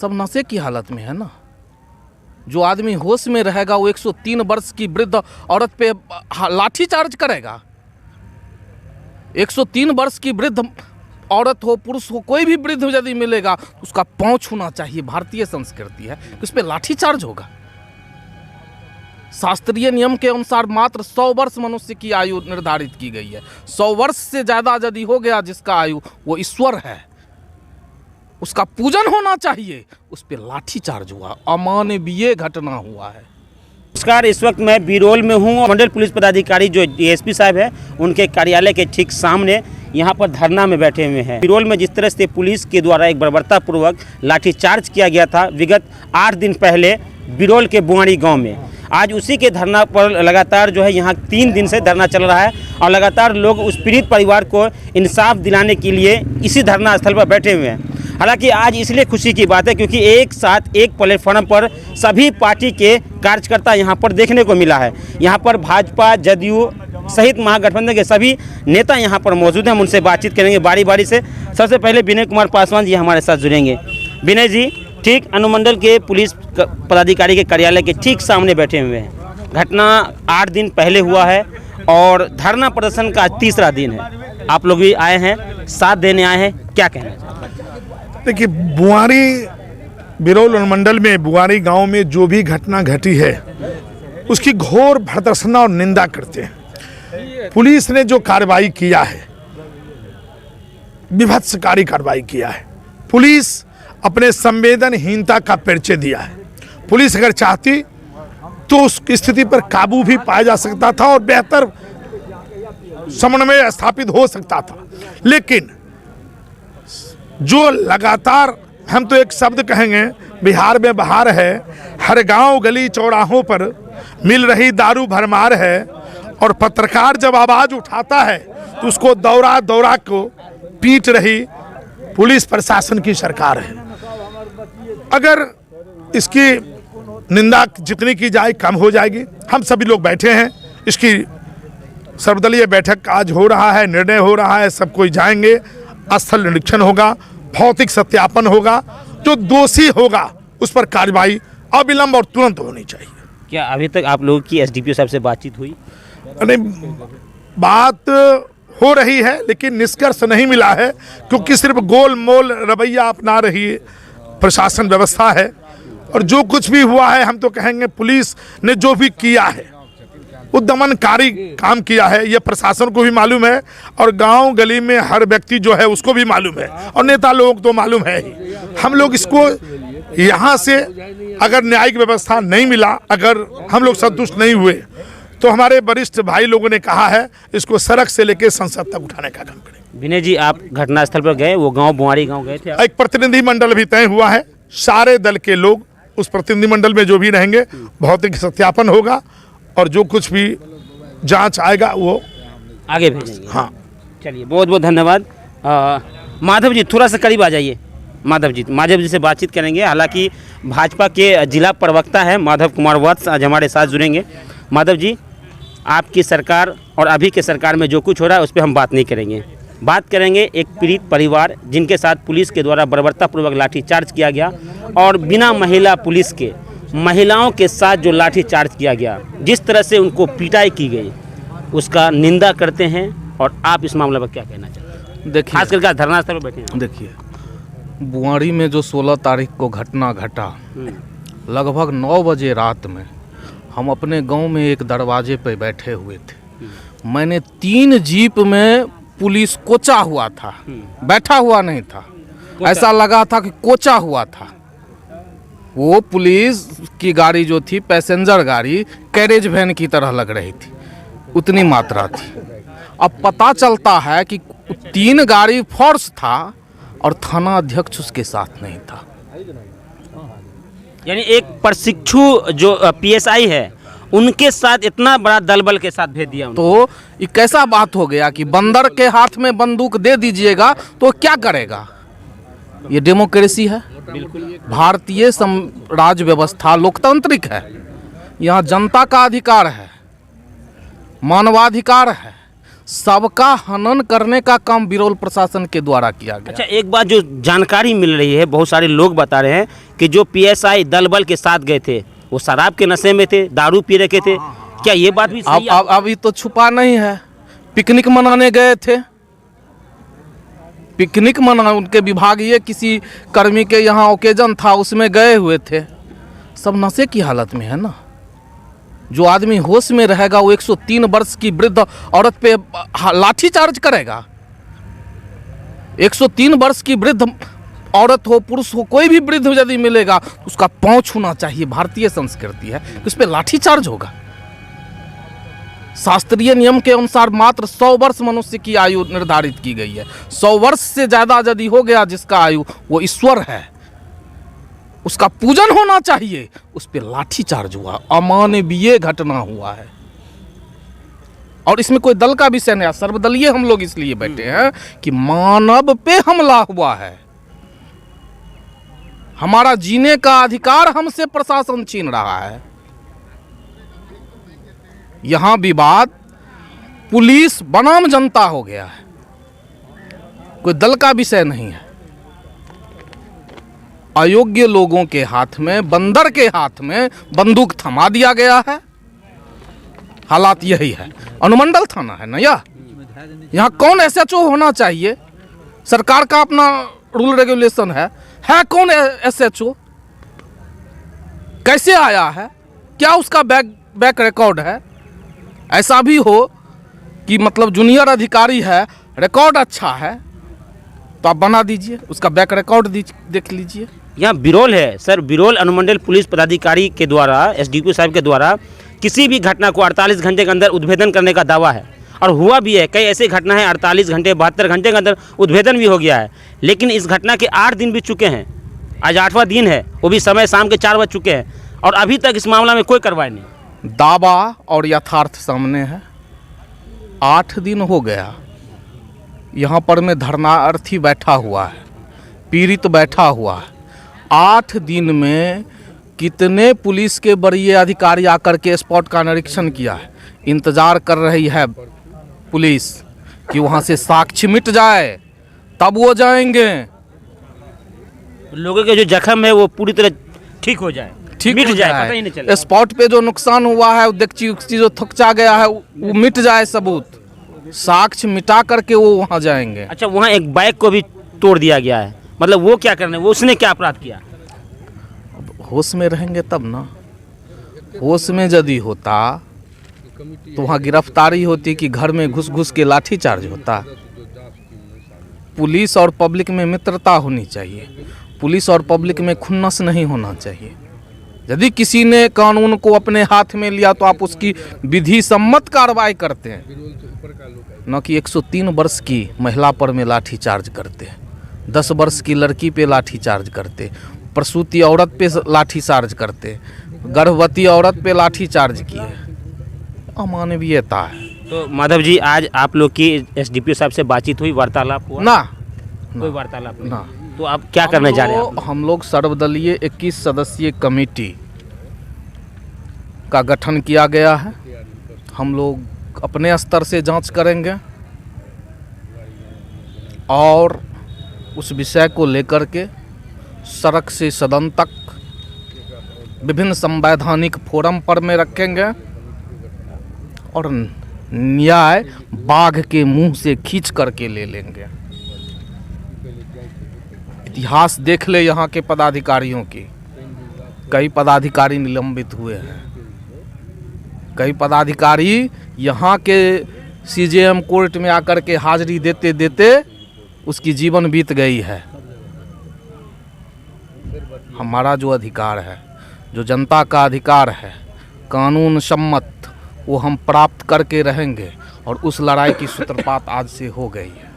सब नशे की हालत में है ना। जो आदमी होश में रहेगा वो 103 वर्ष की वृद्ध औरत पे लाठी चार्ज करेगा। 103 वर्ष की वृद्ध औरत हो पुरुष हो कोई भी वृद्ध यदि मिलेगा उसका पाँव छूना चाहिए। भारतीय संस्कृति है कि उस पर लाठी चार्ज होगा। शास्त्रीय नियम के अनुसार मात्र 100 वर्ष मनुष्य की आयु निर्धारित की गई है। 100 वर्ष से ज़्यादा यदि हो गया जिसका आयु वो ईश्वर है, उसका पूजन होना चाहिए। उस पर लाठी चार्ज हुआ, अमानवीय घटना हुआ है। नमस्कार, इस वक्त मैं बिरोल में हूँ। मंडल पुलिस पदाधिकारी जो डीएसपी साहब है उनके कार्यालय के ठीक सामने यहाँ पर धरना में बैठे हुए हैं। बिरोल में जिस तरह से पुलिस के द्वारा एक बर्बरतापूर्वक लाठीचार्ज किया गया था विगत 8 दिन पहले बिरोल के बुआड़ी गांव में, आज उसी के धरना पर लगातार जो है यहाँ 3 दिन से धरना चल रहा है और लगातार लोग उस पीड़ित परिवार को इंसाफ दिलाने के लिए इसी धरना स्थल पर बैठे हुए हैं। हालांकि आज इसलिए खुशी की बात है क्योंकि एक साथ एक प्लेटफॉर्म पर सभी पार्टी के कार्यकर्ता यहाँ पर देखने को मिला है। यहाँ पर भाजपा, जदयू सहित महागठबंधन के सभी नेता यहाँ पर मौजूद हैं। हम उनसे बातचीत करेंगे बारी बारी से। सबसे पहले विनय कुमार पासवान जी हमारे साथ जुड़ेंगे। विनय जी, ठीक अनुमंडल के पुलिस पदाधिकारी के कार्यालय के ठीक सामने बैठे हुए हैं। घटना 8 दिन पहले हुआ है और धरना प्रदर्शन का 3रा दिन है। आप लोग भी आए हैं, साथ देने आए हैं, क्या कहना है? देखिए, बुआड़ी बिरोल अनुमंडल में बुआड़ी गांव में जो भी घटना घटी है उसकी घोर भर्त्सना और निंदा करते हैं। पुलिस ने जो कार्रवाई किया है, विभत्सकारी कार्रवाई किया है। पुलिस अपने संवेदनहीनता का परिचय दिया है। पुलिस अगर चाहती तो उस स्थिति पर काबू भी पाया जा सकता था और बेहतर समन्वय स्थापित हो सकता था, लेकिन जो लगातार, हम तो एक शब्द कहेंगे, बिहार में बहार है, हर गांव गली चौराहों पर मिल रही दारू भरमार है और पत्रकार जब आवाज उठाता है तो उसको दौरा दौरा को पीट रही पुलिस प्रशासन की सरकार है। अगर इसकी निंदा जितनी की जाए कम हो जाएगी। हम सभी लोग बैठे हैं, इसकी सर्वदलीय बैठक आज हो रहा है, निर्णय हो रहा है, सब कोई जाएंगे, स्थल निरीक्षण होगा, भौतिक सत्यापन होगा, जो दोषी होगा उस पर कार्रवाई अविलंब और तुरंत होनी चाहिए। क्या अभी तक आप लोगों की एसडीपीओ साहब से बातचीत हुई? नहीं, बात हो रही है लेकिन निष्कर्ष नहीं मिला है क्योंकि सिर्फ गोल मोल रवैया अपना रही प्रशासन व्यवस्था है। और जो कुछ भी हुआ है, हम तो कहेंगे पुलिस ने जो भी किया है उद्दमनकारी काम किया है, ये प्रशासन को भी मालूम है और गांव गली में हर व्यक्ति जो है उसको भी मालूम है और नेता लोगों को तो मालूम है ही। हम लोग इसको यहाँ से अगर न्यायिक व्यवस्था नहीं मिला, अगर हम लोग संतुष्ट नहीं हुए तो हमारे वरिष्ठ भाई लोगों ने कहा है इसको सड़क से लेकर संसद तक उठाने का काम करेंगे। विनय जी, आप घटनास्थल पर गए, वो गाँव बुआड़ी गाँव गए थे? एक प्रतिनिधिमंडल भी तय हुआ है, सारे दल के लोग उस प्रतिनिधिमंडल में जो भी रहेंगे, भौतिक सत्यापन होगा और जो कुछ भी जांच आएगा वो आगे भेजेंगे। हाँ, चलिए, बहुत बहुत धन्यवाद। माधव जी, थोड़ा सा करीब आ जाइए। माधव जी से बातचीत करेंगे। हालांकि भाजपा के जिला प्रवक्ता है माधव कुमार वत्स आज हमारे साथ जुड़ेंगे। माधव जी, आपकी सरकार और अभी के सरकार में जो कुछ हो रहा है उस पर हम बात नहीं करेंगे। बात करेंगे एक पीड़ित परिवार जिनके साथ पुलिस के द्वारा बर्बरतापूर्वक लाठीचार्ज किया गया और बिना महिला पुलिस के महिलाओं के साथ जो लाठी चार्ज किया गया, जिस तरह से उनको पिटाई की गई, उसका निंदा करते हैं। और आप इस मामले पर क्या कहना चाहते हैं? देखिए, खास करके धरना स्थल पर बैठे हैं। देखिए, बुआड़ी में जो 16 तारीख को घटना घटा, लगभग 9 बजे रात में हम अपने गांव में एक दरवाजे पे बैठे हुए थे। मैंने 3 जीप में पुलिस कोचा हुआ था, बैठा हुआ नहीं था, ऐसा लगा था कि कोचा हुआ था। वो पुलिस की गाड़ी जो थी, पैसेंजर गाड़ी, कैरेज वैन की तरह लग रही थी, उतनी मात्रा थी। अब पता चलता है कि 3 गाड़ी फोर्स था और थाना अध्यक्ष उसके साथ नहीं था। यानी एक प्रशिक्षु जो पीएसआई है उनके साथ इतना बड़ा दलबल के साथ भेज दिया उनको। तो ये कैसा बात हो गया कि बंदर के हाथ में बंदूक दे दीजिएगा तो क्या करेगा? ये डेमोक्रेसी है? भारतीय राज व्यवस्था लोकतांत्रिक है। यहाँ जनता का अधिकार है, मानवाधिकार है, सबका हनन करने का काम बिरौल प्रशासन के द्वारा किया गया। अच्छा, एक बात जो जानकारी मिल रही है, बहुत सारे लोग बता रहे हैं कि जो पीएसआई दल बल के साथ गए थे वो शराब के नशे में थे, दारू पी रखे थे, क्या ये बात भी सही है? अब अभी तो छुपा नहीं है, पिकनिक मनाने गए थे, पिकनिक मना उनके विभागीय किसी कर्मी के यहाँ ओकेजन था, उसमें गए हुए थे। सब नशे की हालत में है ना। जो आदमी होश में रहेगा वो 103 वर्ष की वृद्ध औरत पे लाठी चार्ज करेगा। 103 वर्ष की वृद्ध औरत हो, पुरुष हो, कोई भी वृद्ध यदि मिलेगा तो उसका पाँव छूना चाहिए। भारतीय संस्कृति है, उस पर लाठी चार्ज होगा। शास्त्रीय नियम के अनुसार मात्र 100 वर्ष मनुष्य की आयु निर्धारित की गई है। 100 वर्ष से ज़्यादा यदि हो गया जिसका आयु, वो ईश्वर है, उसका पूजन होना चाहिए। उस पर लाठी चार्ज हुआ, अमानवीय घटना हुआ है। और इसमें कोई दल का विषय नहीं है, सर्वदलीय हम लोग इसलिए बैठे हैं कि मानव पे हमला हुआ है। हमारा जीने का अधिकार हमसे प्रशासन छीन रहा है। यहां विवाद पुलिस बनाम जनता हो गया है, कोई दल का विषय नहीं है। अयोग्य लोगों के हाथ में, बंदर के हाथ में बंदूक थमा दिया गया है। हालात यही है। अनुमंडल थाना है ना यहाँ कौन एसएचओ होना चाहिए? सरकार का अपना रूल रेगुलेशन है कौन एसएचओ? कैसे आया है? क्या उसका बैक रिकॉर्ड है? ऐसा भी हो कि मतलब जूनियर अधिकारी है, रिकॉर्ड अच्छा है तो आप बना दीजिए, उसका बैक रिकॉर्ड देख लीजिए। यहाँ बिरौल है सर, बिरौल अनुमंडल पुलिस पदाधिकारी के द्वारा, एसडीपीओ साहब के द्वारा किसी भी घटना को 48 घंटे के अंदर उद्भेदन करने का दावा है और हुआ भी है। कई ऐसी घटना है 48 घंटे 72 घंटे के अंदर उद्भेदन भी हो गया है। लेकिन इस घटना के 8 दिन बीत चुके हैं, आज 8वां दिन है, वो भी समय शाम के 4 बज चुके हैं और अभी तक इस मामला में कोई कार्रवाई नहीं। दावा और यथार्थ सामने है। 8 दिन हो गया यहाँ पर में धरनार्थी बैठा हुआ है, पीड़ित बैठा हुआ है। 8 दिन में कितने पुलिस के वरीय अधिकारी आकर के स्पॉट का निरीक्षण किया है। इंतजार कर रही है पुलिस कि वहाँ से साक्ष्य मिट जाए तब वो जाएंगे। लोगों के जो जख्म है वो पूरी तरह ठीक हो जाए, मिट जाए, पता ही नहीं चले। स्पॉट पे जो नुकसान हुआ है, डेक्ची जो थकचा गया है, वो मिट जाए, सबूत साक्ष्य मिटा करके वो वहाँ जाएंगे। अच्छा, वहाँ एक बाइक को भी तोड़ दिया गया है, मतलब वो क्या करने, वो उसने क्या अपराध किया? होश में रहेंगे तब ना। होश में यदि होता तो वहाँ गिरफ्तारी होती कि घर में घुस घुस के लाठी चार्ज होता। पुलिस और पब्लिक में मित्रता होनी चाहिए, पुलिस और पब्लिक में खुन्नस नहीं होना चाहिए। यदि किसी ने कानून को अपने हाथ में लिया तो आप उसकी विधि सम्मत कार्रवाई करते हैं, न कि 103 वर्ष की महिला पर में लाठी चार्ज करते हैं, 10 वर्ष की लड़की पे लाठी चार्ज करते, प्रसूति औरत पे लाठी चार्ज करते, गर्भवती औरत पे लाठी चार्ज किए। अमानवीयता है। तो माधव जी, आज आप लोग की एसडीपीओ साहब से बातचीत हुई, वार्तालाप हुआ? ना, कोई वार्तालाप नहीं। ना। तो आप क्या करने जा रहे हैं? हम लोग सर्वदलीय 21 सदस्यीय कमेटी का गठन किया गया है। हम लोग अपने स्तर से जांच करेंगे और उस विषय को लेकर के सड़क से सदन तक विभिन्न संवैधानिक फोरम पर में रखेंगे और न्याय बाघ के मुंह से खींच करके ले लेंगे। इतिहास देख ले यहाँ के पदाधिकारियों की, कई पदाधिकारी निलंबित हुए हैं, कई पदाधिकारी यहाँ के सीजेएम कोर्ट में आकर के हाजिरी देते देते उसकी जीवन बीत गई है। हमारा जो अधिकार है, जो जनता का अधिकार है, कानून सम्मत, वो हम प्राप्त करके रहेंगे और उस लड़ाई की सूत्रपात आज से हो गई है।